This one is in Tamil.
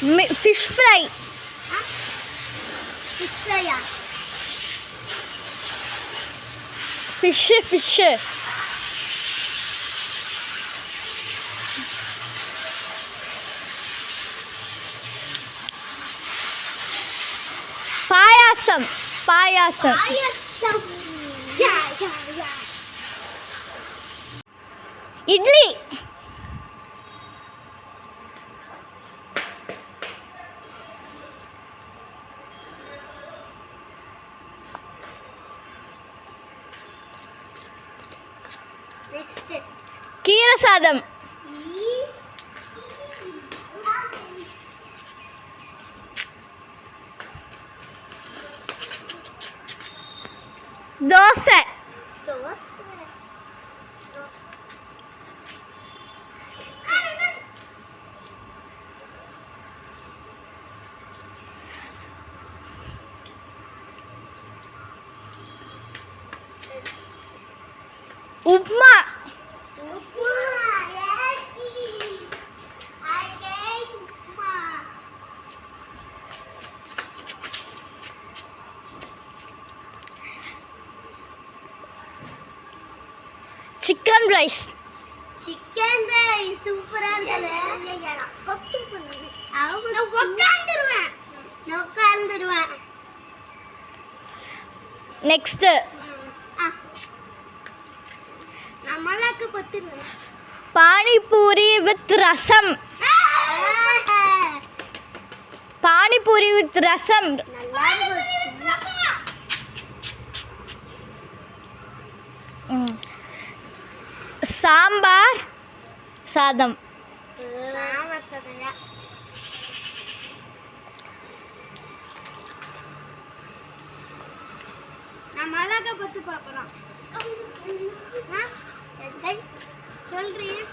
Fish fry. ஃபிஷ் ஃப்ரையா? ஃபிஷ் பாயாசம். இட்லி. நெக்ஸ்ட் கீரை சாதம். தோசை. உப்மா. Chicken rice. சூப்பரா உட்காந்துருவேன். நெக்ஸ்ட் நம்மளுக்கு கொத்துருவேன். பானிபூரி வித் ரசம். பானிபூரி வித் ரசம். நல்லா இருக்கும். சாம்பார் சாதம். நம்ம அழகா பத்து பார்க்கலாம். சொல்றேன்.